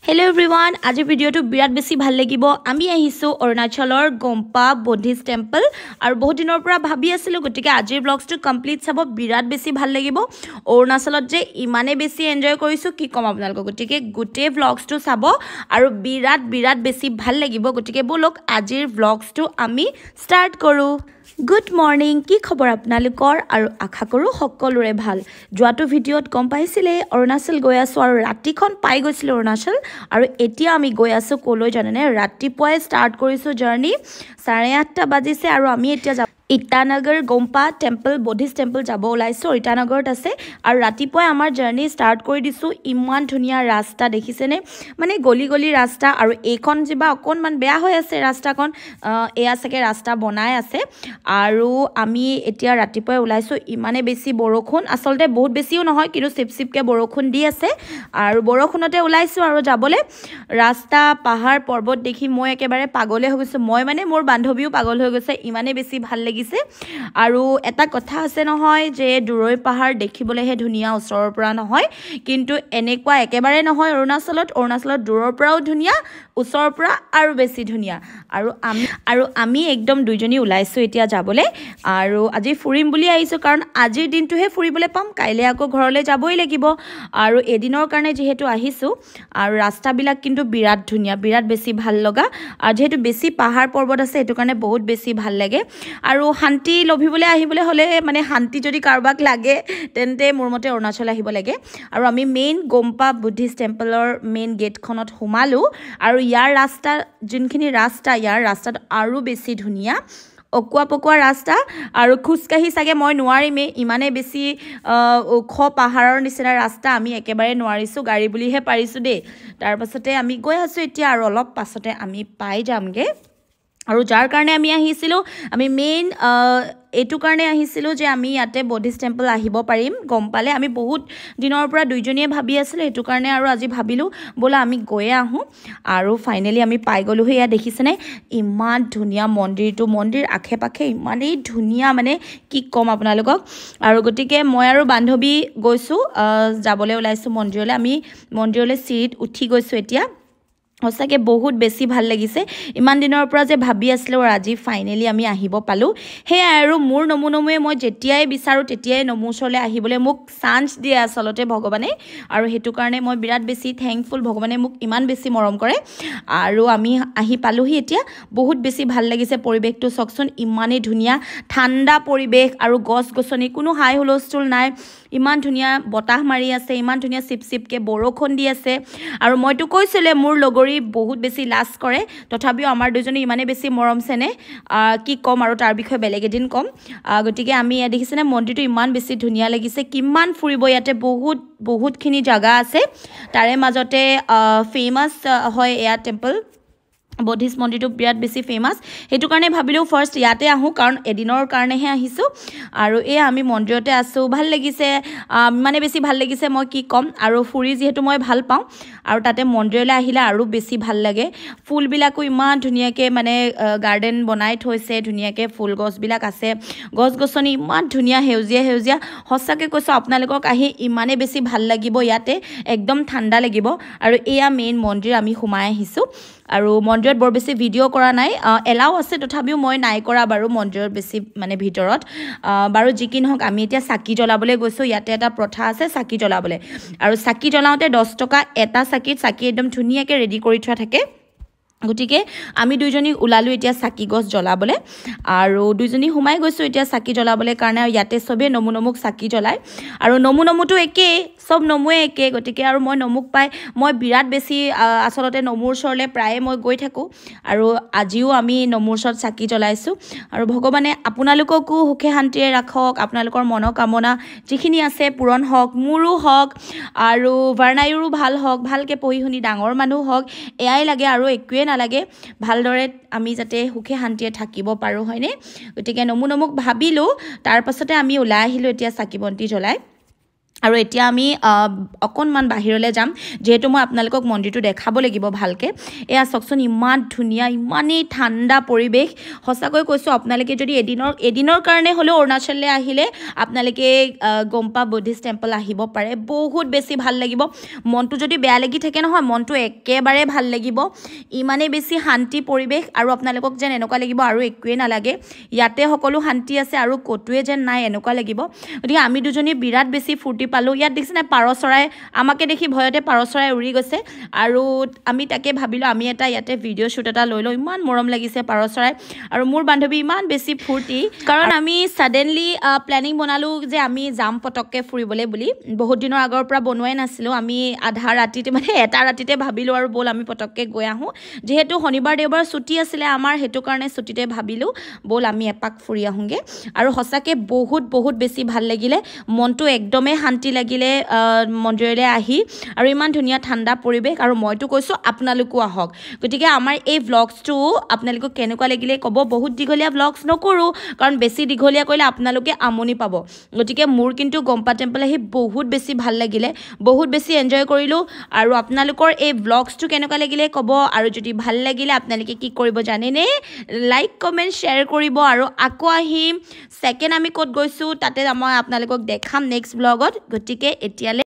Hello everyone, আজি ভিডিওটো বিৰাট বেছি ভাল লাগিব। আমি আহিছো অৰুণাচলৰ গম্পা বুদ্ধিষ্ট টেম্পল আৰু বহুত দিনৰ পৰা ভাবি আছিলো গতিকে আজিৰ ব্লগটো কমপ্লিট চাব বিৰাট বেছি ভাল লাগিব। অৰুণাচলত যে ইমানে বেছি এনজয় কৰিছো কি কম আপোনালোকক গতিকে গোটেই ব্লগটো চাব আৰু বিৰাট বেছি ভাল লাগিব গতিকে বলক আজিৰ ব্লগটো আমি ষ্টাৰ্ট কৰো। গুড মৰ্নিং, কি খবৰ আপোনালোকৰ আৰু আশা কৰোঁ সকলোৰে ভাল। যোৱাটো ভিডিঅ'ত গম পাইছিলে অৰুণাচল গৈ আছোঁ আৰু ৰাতিখন পাই গৈছিলোঁ অৰুণাচল আৰু এতিয়া আমি গৈ আছোঁ ক'লৈ জানেনে, ৰাতিপুৱাই ষ্টাৰ্ট কৰিছোঁ জাৰ্ণি। 8:30 বাজিছে আৰু আমি এতিয়া ইটানগৰ গম্পা টেম্পল বুদ্ধিষ্ট টেম্পল যাব ওলাইছোঁ। ইটানগৰত আছে আৰু ৰাতিপুৱাই আমাৰ জাৰ্ণি ষ্টাৰ্ট কৰি দিছোঁ। ইমান ধুনীয়া ৰাস্তা দেখিছেনে, মানে গলি ৰাস্তা আৰু এইখন যিবা অকণমান বেয়া হৈ আছে ৰাস্তাখন, এয়া চাগে ৰাস্তা বনাই আছে আৰু আমি এতিয়া ৰাতিপুৱাই ওলাইছোঁ। ইমানে বেছি বৰষুণ, আচলতে বহুত বেছিও নহয় কিন্তু চিপচিপকৈ বৰষুণ দি আছে আৰু বৰষুণতে ওলাইছোঁ আৰু যাবলৈ। ৰাস্তা পাহাৰ পৰ্বত দেখি মই একেবাৰে পাগলে হৈ গৈছোঁ, মই মানে মোৰ বান্ধৱীও পাগল হৈ গৈছে, ইমানে বেছি ভাল লাগিছে। আৰু এটা কথা আছে নহয় যে দূৰৈ পাহাৰ দেখিবলৈহে ধুনীয়া, ওচৰৰ পৰা নহয়, কিন্তু এনেকুৱা একেবাৰে নহয়। অৰুণাচলত দূৰৰ পৰাও ধুনীয়া, ওচৰৰ পৰা আৰু বেছি ধুনীয়া। আৰু আমি একদম দুইজনী ওলাইছোঁ এতিয়া যাবলৈ আৰু আজি ফুৰিম বুলি আহিছোঁ, কাৰণ আজিৰ দিনটোহে ফুৰিবলৈ পাম, কাইলৈ আকৌ ঘৰলৈ যাবই লাগিব আৰু এদিনৰ কাৰণে যিহেতু আহিছোঁ। আৰু ৰাস্তাবিলাক কিন্তু বিৰাট ধুনীয়া, বিৰাট বেছি ভাল লগা আৰু যিহেতু বেছি পাহাৰ পৰ্বত আছে সেইটো কাৰণে বহুত বেছি ভাল লাগে। আৰু শান্তি লভিবলৈ আহিবলৈ হ'লে, মানে শান্তি যদি কাৰোবাক লাগে তেন্তে মোৰ মতে অৰুণাচল আহিব লাগে। আৰু আমি মেইন গম্পা বুদ্ধিষ্ট টেম্পলৰ মেইন গেটখনত সোমালোঁ আৰু ইয়াৰ ৰাস্তাটো আৰু বেছি ধুনীয়া, অকুৱা পকুৱা ৰাস্তা আৰু খোজকাঢ়ি চাগে মই নোৱাৰিমেই, ইমানে বেছি ওখ পাহাৰৰ নিচিনা ৰাস্তা, আমি একেবাৰে নোৱাৰিছোঁ, গাড়ী বুলিহে পাৰিছোঁ দেই। তাৰপাছতে আমি গৈ আছোঁ এতিয়া আৰু অলপ পাছতে আমি পাই যামগৈ। আৰু যাৰ কাৰণে আমি আহিছিলোঁ, আমি মেইন এইটো কাৰণে আহিছিলোঁ যে আমি ইয়াতে বুদ্ধিষ্ট টেম্পল আহিব পাৰিম গম পালে। আমি বহুত দিনৰ পৰা দুইজনীয়ে ভাবি আছিলোঁ, সেইটো কাৰণে আৰু আজি ভাবিলোঁ ব'লা আমি গৈয়ে আহোঁ। আৰু ফাইনেলি আমি পাই গ'লোহি। এয়া দেখিছেনে ইমান ধুনীয়া মন্দিৰ আশে পাশে ইমানেই ধুনীয়া, মানে কি ক'ম আপোনালোকক। আৰু গতিকে মই আৰু বান্ধৱী গৈছোঁ, যাবলৈ ওলাইছোঁ মন্দিৰলৈ। আমি মন্দিৰলৈ চিৰিত উঠি গৈছোঁ এতিয়া। সঁচাকৈ বহুত বেছি ভাল লাগিছে, ইমান দিনৰ পৰা যে ভাবি আছিলোঁ আৰু আজি ফাইনেলি আমি আহিব পালোঁ। সেয়াই আৰু মোৰ নমুৱে মই যেতিয়াই বিচাৰোঁ তেতিয়াই নমু ওচৰলৈ আহিবলৈ মোক চান্স দিয়ে আচলতে ভগৱানে, আৰু সেইটো কাৰণে মই বিৰাট বেছি থেংকফুল, ভগৱানে মোক ইমান বেছি মৰম কৰে। আৰু আমি আহি পালোহি এতিয়া, বহুত বেছি ভাল লাগিছে। পৰিৱেশটো চাওকচোন, ইমানেই ধুনীয়া ঠাণ্ডা পৰিৱেশ আৰু গছ গছনি, কোনো হাই হুলস্থুল নাই, ইমান ধুনীয়া বতাহ মাৰি আছে, ইমান ধুনীয়া চিপচিপকৈ বৰষুণ দি আছে। আৰু মইতো কৈছিলোঁ মোৰ লগৰী বহুত বেছি লাজ কৰে, তথাপিও আমাৰ দুজনী ইমানেই বেছি মৰম চেনেহ, কি ক'ম আৰু তাৰ বিষয়ে বেলেগ এদিন ক'ম। গতিকে আমি ইয়াত দেখিছেনে মন্দিৰটো ইমান বেছি ধুনীয়া লাগিছে, কিমান ফুৰিব, ইয়াতে বহুতখিনি জেগা আছে, তাৰে মাজতে ফেমাছ হয় এয়া টেম্পল বুদ্ধিষ্ট মন্দিৰটো বিৰাট বেছি ফেমাছ। সেইটো কাৰণে ভাবিলোঁ ফাৰ্ষ্ট ইয়াতে আহোঁ, কাৰণ এদিনৰ কাৰণেহে আহিছোঁ। আৰু এয়া আমি মন্দিৰতে আছোঁ, ভাল লাগিছে, মানে বেছি ভাল লাগিছে, মই কি ক'ম। আৰু ফুৰি যিহেতু মই ভাল পাওঁ আৰু তাতে মন্দিৰলৈ আহিলে আৰু বেছি ভাল লাগে। ফুলবিলাকো ইমান ধুনীয়াকৈ মানে গাৰ্ডেন বনাই থৈছে, ধুনীয়াকৈ ফুল গছবিলাক আছে, গছ গছনি ইমান ধুনীয়া সেউজীয়া। সঁচাকৈ কৈছোঁ আপোনালোকক আহি ইমানেই বেছি ভাল লাগিব, ইয়াতে একদম ঠাণ্ডা লাগিব। আৰু এয়া মেইন মন্দিৰ, আমি সোমাই আহিছোঁ। আৰু মন্দিৰত বৰ বেছি ভিডিঅ' কৰা নাই, এলাও আছে, তথাপিও মই নাই কৰা বাৰু মন্দিৰত বেছি মানে ভিতৰত। বাৰু যি কি নহওক, আমি এতিয়া চাকি জ্বলাবলৈ গৈছোঁ। ইয়াতে এটা প্ৰথা আছে চাকি জ্বলাবলৈ, আৰু চাকি জ্বলাওঁতে 10 টকা এটা চাকি একদম ধুনীয়াকৈ ৰেডি কৰি থোৱা থাকে। গতিকে আমি দুইজনী ওলালোঁ এতিয়া চাকি গছ জ্বলাবলৈ, আৰু দুইজনী সোমাই গৈছোঁ এতিয়া চাকি জ্বলাবলৈ কাৰণে। আৰু ইয়াতে চবেই নমুক চাকি জ্বলায়, আৰু নমুটো একেই, চব নমুৱে একে। গতিকে আৰু মই নমুক পাই মই বিৰাট বেছি আচলতে নমুৰ ওচৰলৈ প্ৰায়ে মই গৈ থাকোঁ, আৰু আজিও আমি নমুৰ ওচৰত চাকি জ্বলাইছোঁ। আৰু ভগৱানে আপোনালোককো সুখে শান্তিৰে ৰাখক, আপোনালোকৰ মনোকামনা যিখিনি আছে পূৰণ হওক, মোৰো হওক আৰু ভাৰ্ণাইৰো ভাল হওক, ভালকৈ পঢ়ি শুনি ডাঙৰ মানুহ হওক, এয়াই লাগে আৰু একোৱেই নালাগে। ভালদৰে আমি যাতে সুখে শান্তিৰে থাকিব পাৰোঁ, হয়নে? গতিকে নমুক ভাবিলোঁ, তাৰপাছতে আমি ওলাই আহিলোঁ এতিয়া চাকি বন্তি জ্বলাই। আৰু এতিয়া আমি অকণমান বাহিৰলৈ যাম যেহেতু মই আপোনালোকক মন্দিৰটো দেখাব লাগিব ভালকৈ এয়া চাওকচোন ইমান ধুনীয়া ইমানেই ঠাণ্ডা পৰিৱেশ সঁচাকৈ কৈছোঁ আপোনালোকে যদি এদিনৰ কাৰণে হ'লেও অৰুণাচললৈ আহিলে আপোনালোকে গম্পা বুদ্ধিষ্ট টেম্পল আহিব পাৰে বহুত বেছি ভাল লাগিব মনটো যদি বেয়া লাগি থাকে নহয় মনটো একেবাৰে ভাল লাগিব ইমানেই বেছি শান্তি পৰিৱেশ আৰু আপোনালোকক যেন এনেকুৱা লাগিব আৰু একোৱেই নালাগে ইয়াতে সকলো শান্তি আছে আৰু ক'তোৱে যেন নাই এনেকুৱা লাগিব গতিকে আমি দুজনী বিৰাট বেছি ফূৰ্তি পালোঁ ইয়াত দেখিছে নাই পাৰ চৰাই আমাকে দেখি ভয়তে পাৰ চৰাই উৰি গৈছে আৰু আমি তাকে ভাবিলোঁ আমি এটা ইয়াতে ভিডিঅ' শ্বুট এটা লৈ লওঁ ইমান মৰম লাগিছে পাৰ চৰাই আৰু মোৰ বান্ধৱী ইমান বেছি ফূৰ্তি কাৰণ আমি ছাডেনলি প্লেনিং বনালোঁ যে আমি যাম পটককৈ ফুৰিবলৈ বুলি বহুত দিনৰ আগৰ পৰা বনোৱাই নাছিলোঁ আমি আধা ৰাতিতে মানে এটা ৰাতিতে ভাবিলোঁ আৰু ব'ল আমি পটককৈ গৈ আহোঁ যিহেতু শনিবাৰ দেওবাৰ ছুটি আছিলে আমাৰ সেইটো কাৰণে ছুটিতে ভাবিলোঁ ব'ল আমি এপাক ফুৰি আহোঁগৈ আৰু সঁচাকৈ বহুত বেছি ভাল লাগিলে মনটো একদমেই শান্তি লাগিলে মন্দিৰলৈ আহি আৰু ইমান ধুনীয়া ঠাণ্ডা পৰিৱেশ আৰু মইতো কৈছোঁ আপোনালোকো আহক গতিকে আমাৰ এই ভ্লগছটো আপোনালোকক কেনেকুৱা লাগিলে ক'ব বহুত দীঘলীয়া ভ্লগছ নকৰোঁ কাৰণ বেছি দীঘলীয়া কৰিলে আপোনালোকে আমনি পাব গতিকে মোৰ কিন্তু গম্পা টেম্পল আহি বহুত বেছি ভাল লাগিলে বহুত বেছি এনজয় কৰিলোঁ আৰু আপোনালোকৰ এই ভ্লগছটো কেনেকুৱা লাগিলে ক'ব আৰু যদি ভাল লাগিলে আপোনালোকে কি কৰিব জানেনে লাইক কমেণ্ট শ্বেয়াৰ কৰিব আৰু আকৌ আহিম ছেকেণ্ড আমি ক'ত গৈছোঁ তাতে মই আপোনালোকক দেখাম নেক্সট ভ্লগত গতিকে এতিয়ালৈ